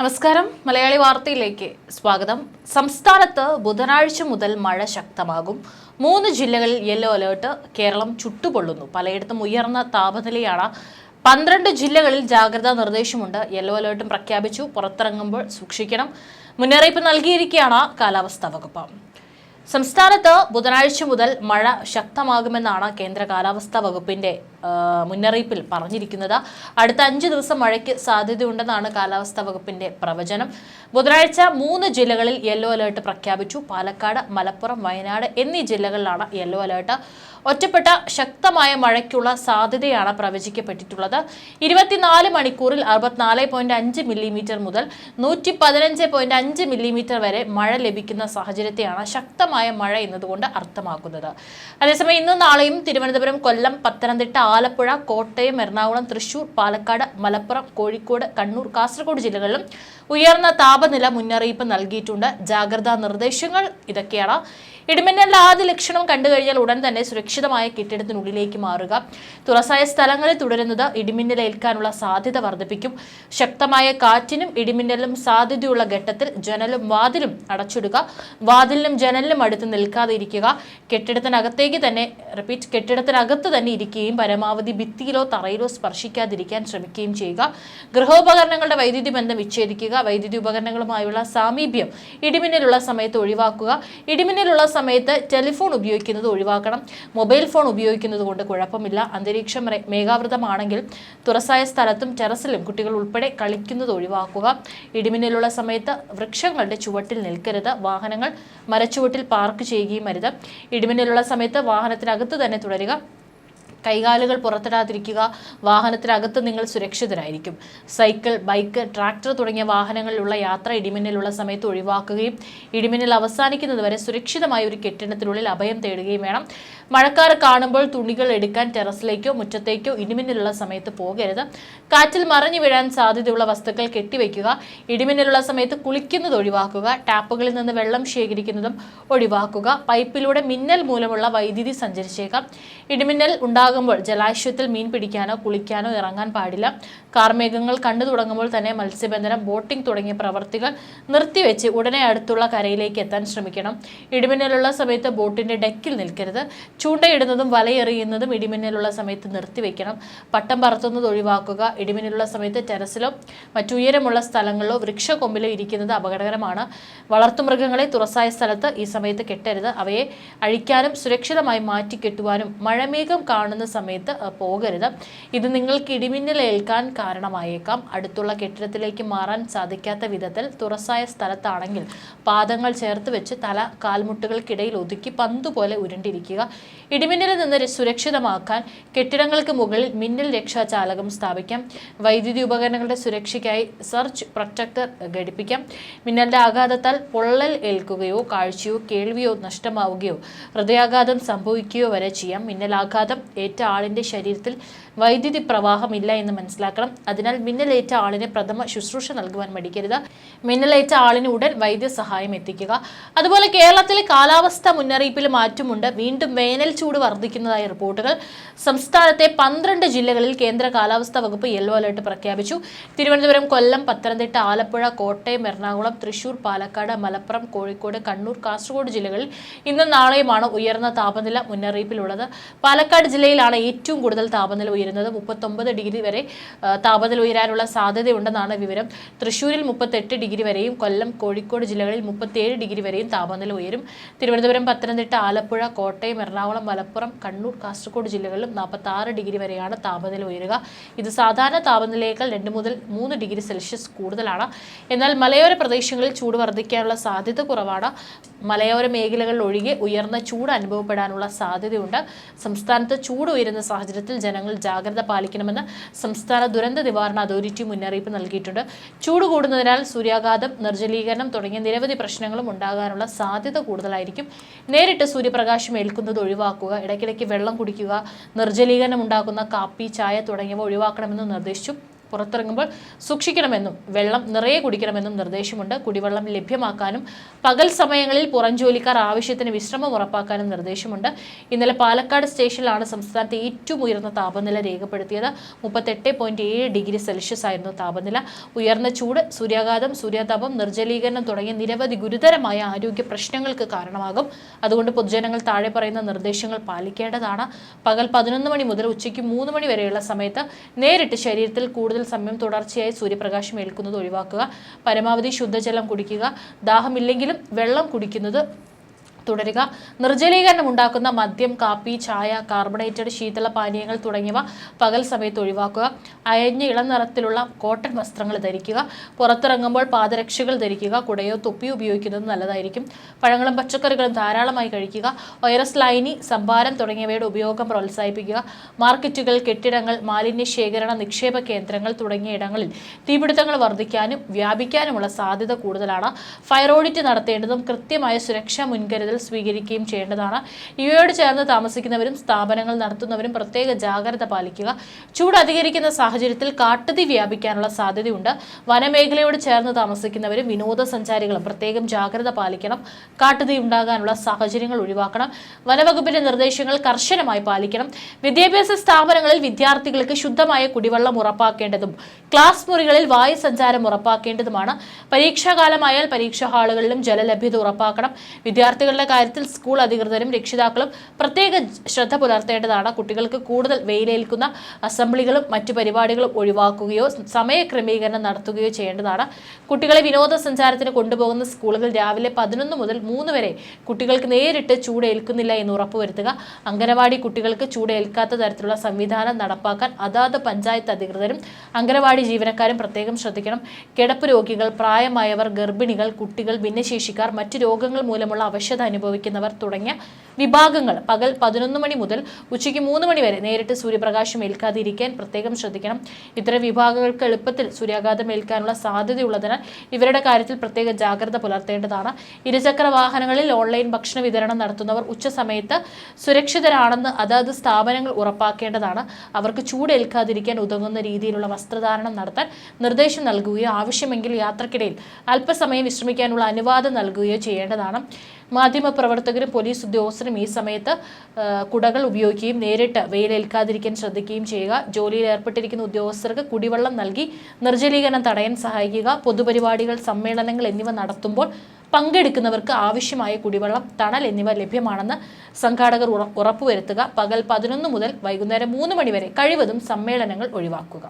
നമസ്കാരം. മലയാളി വാർത്തയിലേക്ക് സ്വാഗതം. സംസ്ഥാനത്ത് ബുധനാഴ്ച മുതൽ മഴ ശക്തമാകും. 3 ജില്ലകളിൽ യെല്ലോ അലേർട്ട്. കേരളം ചുട്ടുപൊള്ളുന്നു. പലയിടത്തും ഉയർന്ന താപനിലയാണ്. 12 ജില്ലകളിൽ ജാഗ്രതാ നിർദ്ദേശമുണ്ട്. യെല്ലോ അലേർട്ടും പ്രഖ്യാപിച്ചു. പുറത്തിറങ്ങുമ്പോൾ സൂക്ഷിക്കണം. മുന്നറിയിപ്പ് നൽകിയിരിക്കുകയാണ് കാലാവസ്ഥാ വകുപ്പ്. സംസ്ഥാനത്ത് ബുധനാഴ്ച മുതൽ മഴ ശക്തമാകുമെന്നാണ് കേന്ദ്ര കാലാവസ്ഥാ വകുപ്പിന്റെ മുന്നറിയിപ്പിൽ പറഞ്ഞിരിക്കുന്നത്. അടുത്ത 5 ദിവസം മഴയ്ക്ക് സാധ്യതയുണ്ടെന്നാണ് കാലാവസ്ഥാ വകുപ്പിന്റെ പ്രവചനം. ബുധനാഴ്ച 3 ജില്ലകളിൽ യെല്ലോ അലേർട്ട് പ്രഖ്യാപിച്ചു. പാലക്കാട്, മലപ്പുറം, വയനാട് എന്നീ ജില്ലകളിലാണ് യെല്ലോ അലേർട്ട്. ഒറ്റപ്പെട്ട ശക്തമായ മഴയ്ക്കുള്ള സാധ്യതയാണ് പ്രവചിക്കപ്പെട്ടിട്ടുള്ളത്. 24 മണിക്കൂറിൽ 64.5 മില്ലിമീറ്റർ മുതൽ 115.5 മില്ലിമീറ്റർ വരെ മഴ ലഭിക്കുന്ന സാഹചര്യത്തെയാണ് ശക്തമായ മഴ എന്നതുകൊണ്ട് അർത്ഥമാക്കുന്നത്. അതേസമയം ഇന്നും നാളെയും തിരുവനന്തപുരം, കൊല്ലം, പത്തനംതിട്ട, ആലപ്പുഴ, കോട്ടയം, എറണാകുളം, തൃശൂർ, പാലക്കാട്, മലപ്പുറം, കോഴിക്കോട്, കണ്ണൂർ, കാസർഗോഡ് ജില്ലകളിലും ഉയർന്ന താപനില മുന്നറിയിപ്പ് നൽകിയിട്ടുണ്ട്. ജാഗ്രതാ നിർദ്ദേശങ്ങൾ ഇതൊക്കെയാണ്. ഇടിമിന്നലിന്റെ ആദ്യ ലക്ഷണം കണ്ടു കഴിഞ്ഞാൽ ഉടൻ തന്നെ സുരക്ഷിതമായ കെട്ടിടത്തിനുള്ളിലേക്ക് മാറുക. തുറസായ സ്ഥലങ്ങളിൽ തുടരുന്നത് ഇടിമിന്നലേൽക്കാനുള്ള സാധ്യത വർദ്ധിപ്പിക്കും. ശക്തമായ കാറ്റിനും ഇടിമിന്നലിനും സാധ്യതയുള്ള ഘട്ടത്തിൽ ജനലും വാതിലും അടച്ചിടുക. വാതിലിനും ജനലിനും അടുത്ത് നിൽക്കാതെ ഇരിക്കുക. കെട്ടിടത്തിനകത്ത് തന്നെ ഇരിക്കുകയും പരമാവധി ഭിത്തിയിലോ തറയിലോ സ്പർശിക്കാതിരിക്കാൻ ശ്രമിക്കുകയും ചെയ്യുക. ഗൃഹോപകരണങ്ങളുടെ വൈദ്യുതി ബന്ധം വിച്ഛേദിക്കുക. വൈദ്യുതി ഉപകരണങ്ങളുമായുള്ള സാമീപ്യം ഇടിമിന്നലുള്ള സമയത്ത് ഒഴിവാക്കുക. ഇടിമിന്നലുള്ള സമയത്ത് ടെലിഫോൺ ഉപയോഗിക്കുന്നത് ഒഴിവാക്കണം. മൊബൈൽ ഫോൺ ഉപയോഗിക്കുന്നത് കൊണ്ട് കുഴപ്പമില്ല. അന്തരീക്ഷം മേഘാവൃതമാണെങ്കിൽ തുറസായ സ്ഥലത്തും ടെറസിലും കുട്ടികൾ ഉൾപ്പെടെ കളിക്കുന്നത് ഒഴിവാക്കുക. ഇടിമിന്നലുള്ള സമയത്ത് വൃക്ഷങ്ങളുടെ ചുവട്ടിൽ നിൽക്കരുത്. വാഹനങ്ങൾ മരച്ചുവട്ടിൽ പാർക്ക് ചെയ്യുകയും അരുത്. ഇടിമിന്നലുള്ള സമയത്ത് വാഹനത്തിനകത്ത് തന്നെ തുടരുക. കൈകാലുകൾ പുറത്തിടാതിരിക്കുക. വാഹനത്തിനകത്ത് നിങ്ങൾ സുരക്ഷിതരായിരിക്കും. സൈക്കിൾ, ബൈക്ക്, ട്രാക്ടർ തുടങ്ങിയ വാഹനങ്ങളിലുള്ള യാത്ര ഇടിമിന്നലുള്ള സമയത്ത് ഒഴിവാക്കുകയും ഇടിമിന്നൽ അവസാനിക്കുന്നതുവരെ സുരക്ഷിതമായ ഒരു കെട്ടിടത്തിനുള്ളിൽ അഭയം തേടുകയും വേണം. മഴക്കാർ കാണുമ്പോൾ തുണികൾ എടുക്കാൻ ടെറസിലേക്കോ മുറ്റത്തേക്കോ ഇടിമിന്നലുള്ള സമയത്ത് പോകരുത്. കാറ്റിൽ മറിഞ്ഞു വീഴാൻ സാധ്യതയുള്ള വസ്തുക്കൾ കെട്ടിവെക്കുക. ഇടിമിന്നലുള്ള സമയത്ത് കുളിക്കുന്നത് ഒഴിവാക്കുക. ടാപ്പുകളിൽ നിന്ന് വെള്ളം ശേഖരിക്കുന്നതും ഒഴിവാക്കുക. പൈപ്പിലൂടെ മിന്നൽ മൂലമുള്ള വൈദ്യുതി സഞ്ചരിച്ചേക്കാം. ഇടിമിന്നൽ ഉണ്ടാകുമ്പോൾ ജലാശയത്തിൽ മീൻ പിടിക്കാനോ കുളിക്കാനോ ഇറങ്ങാൻ പാടില്ല. കാർമേഘങ്ങൾ കണ്ടു തുടങ്ങുമ്പോൾ തന്നെ മത്സ്യബന്ധനം, ബോട്ടിംഗ് തുടങ്ങിയ പ്രവർത്തികൾ നിർത്തിവെച്ച് ഉടനെ അടുത്തുള്ള കരയിലേക്ക് എത്താൻ ശ്രമിക്കണം. ഇടിമിന്നലുള്ള സമയത്ത് ബോട്ടിന്റെ ഡെക്കിൽ നിൽക്കരുത്. ചൂണ്ടയിടുന്നതും വലയെറിയുന്നതും ഇടിമിന്നലുള്ള സമയത്ത് നിർത്തിവെക്കണം. പട്ടം പറത്തുന്നത് ഒഴിവാക്കുക. ഇടിമിന്നലുള്ള സമയത്ത് ടെറസിലോ മറ്റുയരമുള്ള സ്ഥലങ്ങളിലോ വൃക്ഷക്കൊമ്പിലോ ഇരിക്കുന്നത് അപകടകരമാണ്. വളർത്തുമൃഗങ്ങളെ തുറസായ സ്ഥലത്ത് ഈ സമയത്ത് കെട്ടരുത്. അവയെ അഴിക്കാനും സുരക്ഷിതമായി മാറ്റി കെട്ടുവാനും മഴമേഘം കാണുന്ന സമയത്ത് പോകരുത്. ഇത് നിങ്ങൾക്ക് ഇടിമിന്നൽ ഏൽക്കാൻ കാരണമായേക്കാം. അടുത്തുള്ള കെട്ടിടത്തിലേക്ക് മാറാൻ സാധിക്കാത്ത വിധത്തിൽ തുറസായ സ്ഥലത്താണെങ്കിൽ പാദങ്ങൾ ചേർത്ത് വെച്ച് തല കാൽമുട്ടുകൾക്കിടയിൽ ഒതുക്കി പന്തുപോലെ ഉരുണ്ടിരിക്കുക. ഇടിമിന്നലിൽ നിന്ന് സുരക്ഷിതമാക്കാൻ കെട്ടിടങ്ങൾക്ക് മുകളിൽ മിന്നൽ രക്ഷാചാലകം സ്ഥാപിക്കാം. വൈദ്യുതി ഉപകരണങ്ങളുടെ സുരക്ഷയ്ക്കായി സർജ് പ്രൊട്ടക്ടർ ഘടിപ്പിക്കാം. മിന്നലിന്റെ ആഘാതത്താൽ പൊള്ളൽ ഏൽക്കുകയോ കാഴ്ചയോ കേൾവിയോ നഷ്ടമാവുകയോ ഹൃദയാഘാതം സംഭവിക്കുകയോ വരെ ചെയ്യാം. മിന്നലാഘാതം ഏറ്റ ആളിന്റെ ശരീരത്തിൽ വൈദ്യുതി പ്രവാഹമില്ല എന്ന് മനസ്സിലാക്കണം. അതിനാൽ മിന്നലേറ്റ ആളിന് പ്രഥമ ശുശ്രൂഷ നൽകുവാൻ മടിക്കരുത്. മിന്നലേറ്റ ആളിന് ഉടൻ വൈദ്യസഹായം എത്തിക്കുക. അതുപോലെ കേരളത്തിലെ കാലാവസ്ഥ മുന്നറിയിപ്പിൽ മാറ്റമുണ്ട്. വീണ്ടും വേനൽ ചൂട് വർദ്ധിക്കുന്നതായി റിപ്പോർട്ടുകൾ. സംസ്ഥാനത്തെ 12 ജില്ലകളിൽ കേന്ദ്ര കാലാവസ്ഥാ വകുപ്പ് യെല്ലോ അലേർട്ട് പ്രഖ്യാപിച്ചു. തിരുവനന്തപുരം, കൊല്ലം, പത്തനംതിട്ട, ആലപ്പുഴ, കോട്ടയം, എറണാകുളം, തൃശൂർ, പാലക്കാട്, മലപ്പുറം, കോഴിക്കോട്, കണ്ണൂർ, കാസർഗോഡ് ജില്ലകളിൽ ഇന്നും നാളെയുമാണ് ഉയർന്ന താപനില മുന്നറിയിപ്പിലുള്ളത്. പാലക്കാട് ജില്ലയിലാണ് ഏറ്റവും കൂടുതൽ താപനില ഉയരുന്നത്. 39 ഡിഗ്രി വരെ താപനില ഉയരാനുള്ള സാധ്യതയുണ്ടെന്നാണ് വിവരം. തൃശ്ശൂരിൽ 38 ഡിഗ്രി വരെയും കൊല്ലം, കോഴിക്കോട് ജില്ലകളിൽ 37 ഡിഗ്രി വരെയും താപനില ഉയരും. തിരുവനന്തപുരം, പത്തനംതിട്ട, ആലപ്പുഴ, കോട്ടയം, എറണാകുളം, മലപ്പുറം, കണ്ണൂർ, കാസർഗോഡ് ജില്ലകളിലും 46 ഡിഗ്രി വരെയാണ് താപനില ഉയരുക. ഇത് സാധാരണ താപനിലയേക്കാൾ 2 മുതൽ 3 ഡിഗ്രി സെൽഷ്യസ് കൂടുതലാണ്. എന്നാൽ മലയോര പ്രദേശങ്ങളിൽ ചൂട് വർദ്ധിക്കാനുള്ള സാധ്യത കുറവാണ്. മലയോര മേഖലകളിൽ ഒഴികെ ഉയർന്ന ചൂട് അനുഭവപ്പെടാനുള്ള സാധ്യതയുണ്ട്. സംസ്ഥാനത്ത് ചൂട് ഉയരുന്ന സാഹചര്യത്തിൽ ജനങ്ങൾ ജാഗ്രത പാലിക്കണമെന്ന് സംസ്ഥാന ദുരന്ത നിവാരണ അതോറിറ്റി മുന്നറിയിപ്പ് നൽകിയിട്ടുണ്ട്. ചൂട് കൂടുന്നതിനാൽ സൂര്യാഘാതം, നിർജ്ജലീകരണം തുടങ്ങിയ നിരവധി പ്രശ്നങ്ങളും ഉണ്ടാകാനുള്ള സാധ്യത കൂടുതലായിരിക്കും. നേരിട്ട് സൂര്യപ്രകാശം ഏൽക്കുന്നത് ഒഴിവാക്കുക. ഇടയ്ക്കിടയ്ക്ക് വെള്ളം കുടിക്കുക. നിർജ്ജലീകരണം ഉണ്ടാക്കുന്ന കാപ്പി, ചായ തുടങ്ങിയവ ഒഴിവാക്കണമെന്ന് നിർദ്ദേശിച്ചു. പുറത്തിറങ്ങുമ്പോൾ സൂക്ഷിക്കണമെന്നും വെള്ളം നിറയെ കുടിക്കണമെന്നും നിർദ്ദേശമുണ്ട്. കുടിവെള്ളം ലഭ്യമാക്കാനും പകൽ സമയങ്ങളിൽ പുറം ജോലിക്കാർ ആവശ്യത്തിന് വിശ്രമം ഉറപ്പാക്കാനും നിർദ്ദേശമുണ്ട്. ഇന്നലെ പാലക്കാട് സ്റ്റേഷനിലാണ് സംസ്ഥാനത്തെ ഏറ്റവും ഉയർന്ന താപനില രേഖപ്പെടുത്തിയത്. 38.7 ഡിഗ്രി സെൽഷ്യസ് ആയിരുന്നു താപനില. ഉയർന്ന ചൂട്, സൂര്യാഘാതം, സൂര്യാതാപം, നിർജ്ജലീകരണം തുടങ്ങിയ നിരവധി ഗുരുതരമായ ആരോഗ്യ പ്രശ്നങ്ങൾക്ക് കാരണമാകും. അതുകൊണ്ട് പൊതുജനങ്ങൾ താഴെ പറയുന്ന നിർദ്ദേശങ്ങൾ പാലിക്കേണ്ടതാണ്. പകൽ 11 മണി മുതൽ ഉച്ചയ്ക്ക് 3 മണി വരെയുള്ള സമയത്ത് നേരിട്ട് ശരീരത്തിൽ കൂടുതൽ സമയം തുടർച്ചയായി സൂര്യപ്രകാശം ഏൽക്കുന്നത് ഒഴിവാക്കുക. പരമാവധി ശുദ്ധജലം കുടിക്കുക. ദാഹമില്ലെങ്കിലും വെള്ളം കുടിക്കുന്നത് തുടരുക. നിർജ്ജലീകരണം ഉണ്ടാക്കുന്ന മദ്യം, കാപ്പി, ചായ, കാർബണേറ്റഡ് ശീതള പാനീയങ്ങൾ തുടങ്ങിയവ പകൽ സമയത്ത് ഒഴിവാക്കുക. അയഞ്ഞ ഇളനിറത്തിലുള്ള കോട്ടൺ വസ്ത്രങ്ങൾ ധരിക്കുക. പുറത്തിറങ്ങുമ്പോൾ പാദരക്ഷകൾ ധരിക്കുക. കുടയോ തൊപ്പിയോ ഉപയോഗിക്കുന്നത് നല്ലതായിരിക്കും. പഴങ്ങളും പച്ചക്കറികളും ധാരാളമായി കഴിക്കുക. വൈറസ് ലൈനി, സംഭാരം തുടങ്ങിയവയുടെ ഉപയോഗം പ്രോത്സാഹിപ്പിക്കുക. മാർക്കറ്റുകൾ, കെട്ടിടങ്ങൾ, മാലിന്യ ശേഖരണ നിക്ഷേപ കേന്ദ്രങ്ങൾ തുടങ്ങിയ ഇടങ്ങളിൽ തീപിടുത്തങ്ങൾ വർദ്ധിക്കാനും വ്യാപിക്കാനുമുള്ള സാധ്യത കൂടുതലാണ്. ഫയർ ഓഡിറ്റ് നടത്തേണ്ടതും കൃത്യമായ സുരക്ഷാ മുൻകരുതൽ സ്വീകരിക്കുകയും ചെയ്യേണ്ടതാണ്. ഇവയോട് ചേർന്ന് താമസിക്കുന്നവരും സ്ഥാപനങ്ങൾ നടത്തുന്നവരും പ്രത്യേക ജാഗ്രത പാലിക്കുക. ചൂട് അധികരിക്കുന്ന സാഹചര്യത്തിൽ കാട്ടുതീ വ്യാപിക്കാനുള്ള സാധ്യതയുണ്ട്. വനമേഖലയോട് ചേർന്ന് താമസിക്കുന്നവരും വിനോദസഞ്ചാരികളും പ്രത്യേകം ജാഗ്രത പാലിക്കണം. കാട്ടുതീ ഉണ്ടാകാനുള്ള സാഹചര്യങ്ങൾ ഒഴിവാക്കണം. വനവകുപ്പിന്റെ നിർദ്ദേശങ്ങൾ കർശനമായി പാലിക്കണം. വിദ്യാഭ്യാസ സ്ഥാപനങ്ങളിൽ വിദ്യാർത്ഥികൾക്ക് ശുദ്ധമായ കുടിവെള്ളം ഉറപ്പാക്കേണ്ടതും ക്ലാസ് മുറികളിൽ വായു സഞ്ചാരം ഉറപ്പാക്കേണ്ടതുമാണ്. പരീക്ഷാകാലമായാൽ പരീക്ഷാ ഹാളുകളിലും ജലലഭ്യത ഉറപ്പാക്കണം. വിദ്യാർത്ഥികളുടെ കാര്യത്തിൽ സ്കൂൾ അധികൃതരും രക്ഷിതാക്കളും പ്രത്യേക ശ്രദ്ധ പുലർത്തേണ്ടതാണ്. കുട്ടികൾക്ക് കൂടുതൽ വെയിലേൽക്കുന്ന അസംബ്ലികളും മറ്റു പരിപാടികളും ഒഴിവാക്കുകയോ സമയക്രമീകരണം നടത്തുകയോ ചെയ്യേണ്ടതാണ്. കുട്ടികളെ വിനോദസഞ്ചാരത്തിന് കൊണ്ടുപോകുന്ന സ്കൂളുകൾ രാവിലെ 11 മുതൽ 3 വരെ കുട്ടികൾക്ക് നേരിട്ട് ചൂടേൽക്കുന്നില്ല എന്ന് ഉറപ്പുവരുത്തുക. അംഗനവാടി കുട്ടികൾക്ക് ചൂടേൽക്കാത്ത തരത്തിലുള്ള സംവിധാനം നടപ്പാക്കാൻ അതാത് പഞ്ചായത്ത് അധികൃതരും അംഗനവാടി ജീവനക്കാരും പ്രത്യേകം ശ്രദ്ധിക്കണം. കിടപ്പ് രോഗികൾ, പ്രായമായവർ, ഗർഭിണികൾ, കുട്ടികൾ, ഭിന്നശേഷിക്കാർ, മറ്റു രോഗങ്ങൾ മൂലമുള്ള അവശത അനുഭവിക്കുന്നവർ തുടങ്ങിയ വിഭാഗങ്ങൾ പകൽ 11 മണി മുതൽ ഉച്ചയ്ക്ക് 3 മണി വരെ നേരിട്ട് സൂര്യപ്രകാശം ഏൽക്കാതിരിക്കാൻ പ്രത്യേകം ശ്രദ്ധിക്കണം. ഇത്തരം വിഭാഗങ്ങൾക്ക് എളുപ്പത്തിൽ സൂര്യാഘാതം ഏൽക്കാനുള്ള സാധ്യതയുള്ളതിനാൽ ഇവരുടെ കാര്യത്തിൽ പ്രത്യേക ജാഗ്രത പുലർത്തേണ്ടതാണ്. ഇരുചക്ര വാഹനങ്ങളിൽ ഓൺലൈൻ ഭക്ഷണ വിതരണം നടത്തുന്നവർ ഉച്ചസമയത്ത് സുരക്ഷിതരാണെന്ന് അതാത് സ്ഥാപനങ്ങൾ ഉറപ്പാക്കേണ്ടതാണ്. അവർക്ക് ചൂടേൽക്കാതിരിക്കാൻ ഉതകുന്ന രീതിയിലുള്ള വസ്ത്രധാരണം നടത്താൻ നിർദ്ദേശം നൽകുകയോ ആവശ്യമെങ്കിൽ യാത്രക്കിടയിൽ അല്പസമയം വിശ്രമിക്കാനുള്ള അനുവാദം നൽകുകയോ ചെയ്യേണ്ടതാണ്. മാധ്യമപ്രവർത്തകരും പോലീസ് ഉദ്യോഗസ്ഥരും ഈ സമയത്ത് കുടകൾ ഉപയോഗിക്കുകയും നേരിട്ട് വെയിലേൽക്കാതിരിക്കാൻ ശ്രദ്ധിക്കുകയും ചെയ്യുക. ജോലിയിൽ ഏർപ്പെട്ടിരിക്കുന്ന ഉദ്യോഗസ്ഥർക്ക് കുടിവെള്ളം നൽകി നിർജ്ജലീകരണം തടയാൻ സഹായിക്കുക. പൊതുപരിപാടികൾ, സമ്മേളനങ്ങൾ എന്നിവ നടത്തുമ്പോൾ പങ്കെടുക്കുന്നവർക്ക് ആവശ്യമായ കുടിവെള്ളം, തണൽ എന്നിവ ലഭ്യമാണെന്ന് സംഘാടകർ ഉറപ്പുവരുത്തുക. പകൽ 11 മുതൽ വൈകുന്നേരം 3 മണി വരെ കഴിവതും സമ്മേളനങ്ങൾ ഒഴിവാക്കുക.